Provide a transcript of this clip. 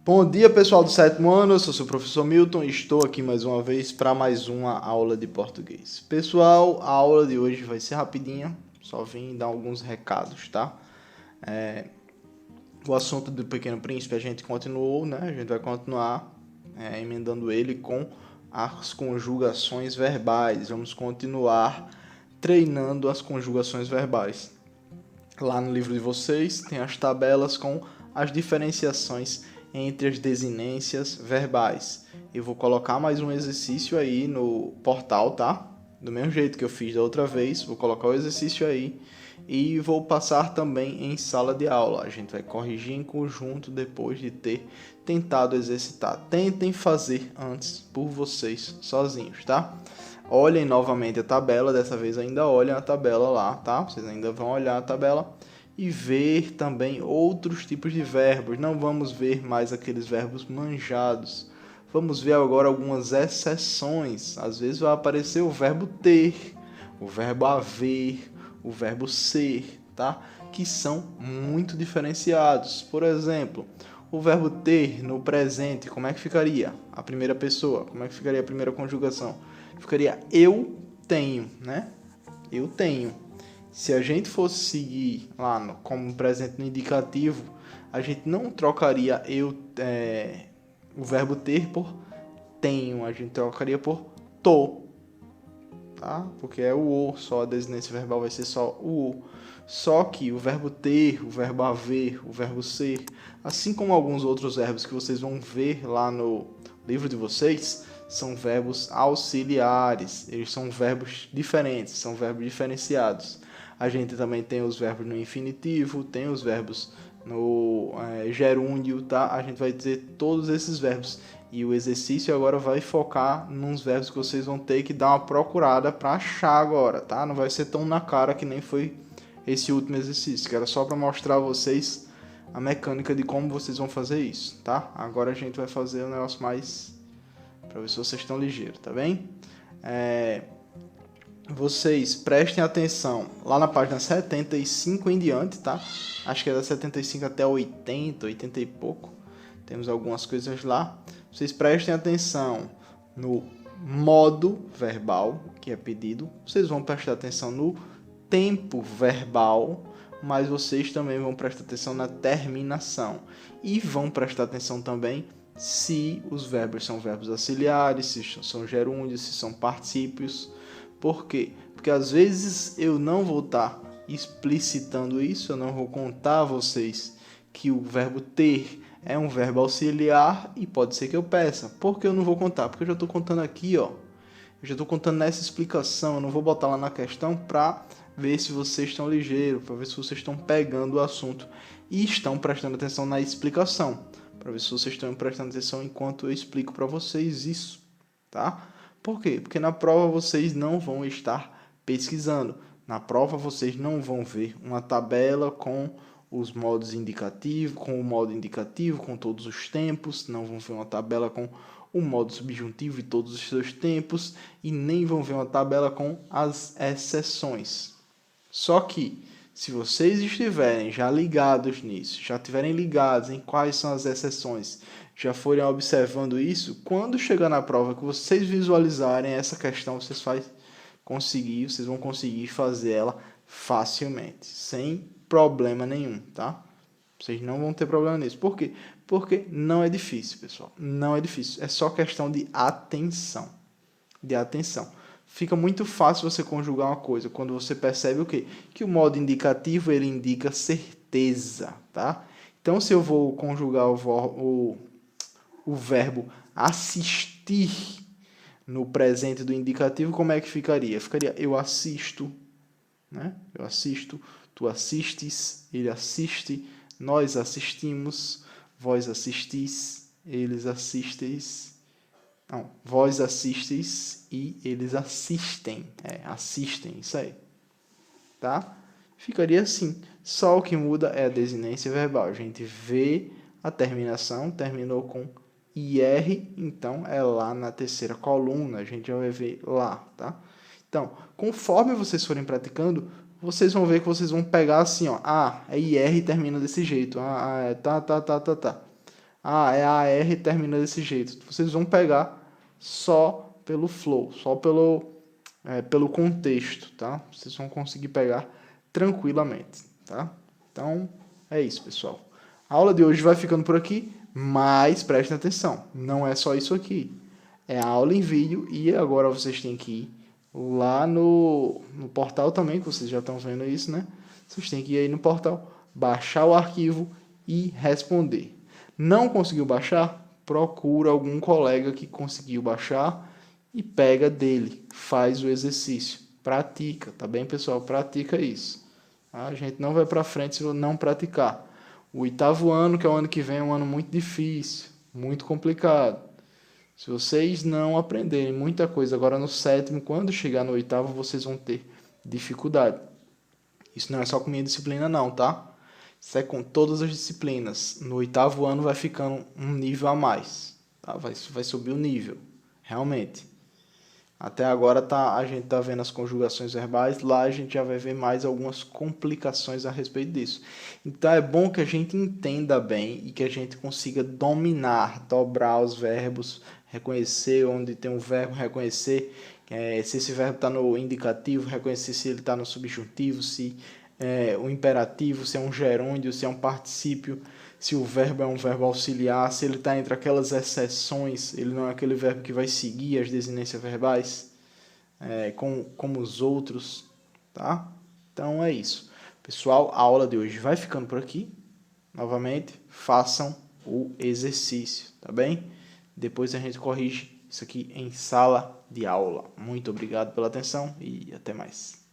Bom dia, pessoal do sétimo ano, eu sou seu professor Milton e estou aqui mais uma vez para mais uma aula de português. Pessoal, a aula de hoje vai ser rapidinha, só vim dar alguns recados, tá? O assunto do Pequeno Príncipe a gente continuou, né? A gente vai continuar emendando ele com as conjugações verbais. Vamos continuar treinando as conjugações verbais. Lá no livro de vocês tem as tabelas com as diferenciações entre as desinências verbais. Eu vou colocar mais um exercício aí no portal, tá? Do mesmo jeito que eu fiz da outra vez, vou colocar o exercício aí e vou passar também em sala de aula. A gente vai corrigir em conjunto depois de ter tentado exercitar. Tentem fazer antes por vocês sozinhos, tá? Olhem novamente a tabela, dessa vez ainda olhem a tabela lá, tá? Vocês ainda vão olhar a tabela e ver também outros tipos de verbos. Não vamos ver mais aqueles verbos manjados. Vamos ver agora algumas exceções. Às vezes vai aparecer o verbo ter, o verbo haver, o verbo ser, tá? Que são muito diferenciados. Por exemplo, o verbo ter no presente, como é que ficaria? A primeira pessoa, como é que ficaria a primeira conjugação? Ficaria eu tenho, né? Eu tenho. Se a gente fosse seguir lá como presente no indicativo, a gente não trocaria o verbo ter por tenho, a gente trocaria por tô, tá? Porque é o só a desinência verbal vai ser só o. Só que o verbo ter, o verbo haver, o verbo ser, assim como alguns outros verbos que vocês vão ver lá no livro de vocês, são verbos auxiliares. Eles são verbos diferentes, são verbos diferenciados. A gente também tem os verbos no infinitivo, tem os verbos no gerúndio, tá? A gente vai dizer todos esses verbos. E o exercício agora vai focar nos verbos que vocês vão ter que dar uma procurada para achar agora, tá? Não vai ser tão na cara que nem foi esse último exercício, que era só para mostrar a vocês a mecânica de como vocês vão fazer isso, tá? Agora a gente vai fazer um negócio mais para ver se vocês estão ligeiros, tá bem? Vocês prestem atenção lá na página 75 em diante, tá? Acho que é da 75 até 80, 80 e pouco. Temos algumas coisas lá. Vocês prestem atenção no modo verbal que é pedido. Vocês vão prestar atenção no tempo verbal, mas vocês também vão prestar atenção na terminação. E vão prestar atenção também se os verbos são verbos auxiliares, se são gerúndios, se são particípios. Por quê? Porque às vezes eu não vou estar explicitando isso, eu não vou contar a vocês que o verbo ter é um verbo auxiliar e pode ser que eu peça. Por que eu não vou contar? Porque eu já estou contando aqui, ó. Eu já estou contando nessa explicação, eu não vou botar lá na questão para ver se vocês estão ligeiros, para ver se vocês estão pegando o assunto e estão prestando atenção na explicação, para ver se vocês estão prestando atenção enquanto eu explico para vocês isso, tá? Por quê? Porque na prova vocês não vão estar pesquisando. Na prova vocês não vão ver uma tabela com os modos indicativos, com o modo indicativo, com todos os tempos. Não vão ver uma tabela com o modo subjuntivo e todos os seus tempos. E nem vão ver uma tabela com as exceções. Só que, se vocês estiverem já ligados nisso, já estiverem ligados em quais são as exceções, já forem observando isso, quando chegar na prova que vocês visualizarem essa questão, vocês vão conseguir fazer ela facilmente, sem problema nenhum, tá? Vocês não vão ter problema nisso. Por quê? Porque não é difícil, pessoal. Não é difícil. É só questão de atenção. De atenção. Fica muito fácil você conjugar uma coisa quando você percebe o quê? Que o modo indicativo ele indica certeza, tá? Então, se eu vou conjugar o verbo assistir no presente do indicativo, como é que ficaria? Ficaria eu assisto, né? Eu assisto, tu assistes, ele assiste, nós assistimos, vós assistis, eles assisteis. Não, vós assistes e eles assistem. Assistem, isso aí. Tá? Ficaria assim. Só o que muda é a desinência verbal. A gente vê a terminação, terminou com IR, então é lá na terceira coluna. A gente já vai ver lá, tá? Então, conforme vocês forem praticando, vocês vão ver que vocês vão pegar assim, ó. É IR e termina desse jeito. Tá. Ah, é AR e termina desse jeito. Vocês vão pegar só pelo flow, só pelo contexto, tá? Vocês vão conseguir pegar tranquilamente, tá? Então, é isso, pessoal. A aula de hoje vai ficando por aqui, mas prestem atenção, não é só isso aqui. É a aula em vídeo e agora vocês têm que ir lá no portal também, que vocês já estão vendo isso, né? Vocês têm que ir aí no portal, baixar o arquivo e responder. Não conseguiu baixar? Procura algum colega que conseguiu baixar e pega dele, faz o exercício, pratica, tá bem, pessoal? Pratica isso. A gente não vai para frente se não praticar. O 8º ano, que é o ano que vem, é um ano muito difícil, muito complicado. Se vocês não aprenderem muita coisa agora no 7º, quando chegar no 8º, vocês vão ter dificuldade. Isso não é só com minha disciplina não, tá? Isso é com todas as disciplinas. No 8º ano vai ficando um nível a mais, tá? Vai subir o nível, realmente. Até agora a gente está vendo as conjugações verbais, lá a gente já vai ver mais algumas complicações a respeito disso. Então é bom que a gente entenda bem e que a gente consiga dominar, dobrar os verbos, reconhecer onde tem um verbo, reconhecer se esse verbo está no indicativo, reconhecer se ele está no subjuntivo, se o imperativo, se é um gerúndio, se é um particípio, se o verbo é um verbo auxiliar, se ele está entre aquelas exceções, ele não é aquele verbo que vai seguir as desinências verbais, como os outros, tá? Então é isso. Pessoal, a aula de hoje vai ficando por aqui. Novamente, façam o exercício, tá bem? Depois a gente corrige isso aqui em sala de aula. Muito obrigado pela atenção e até mais.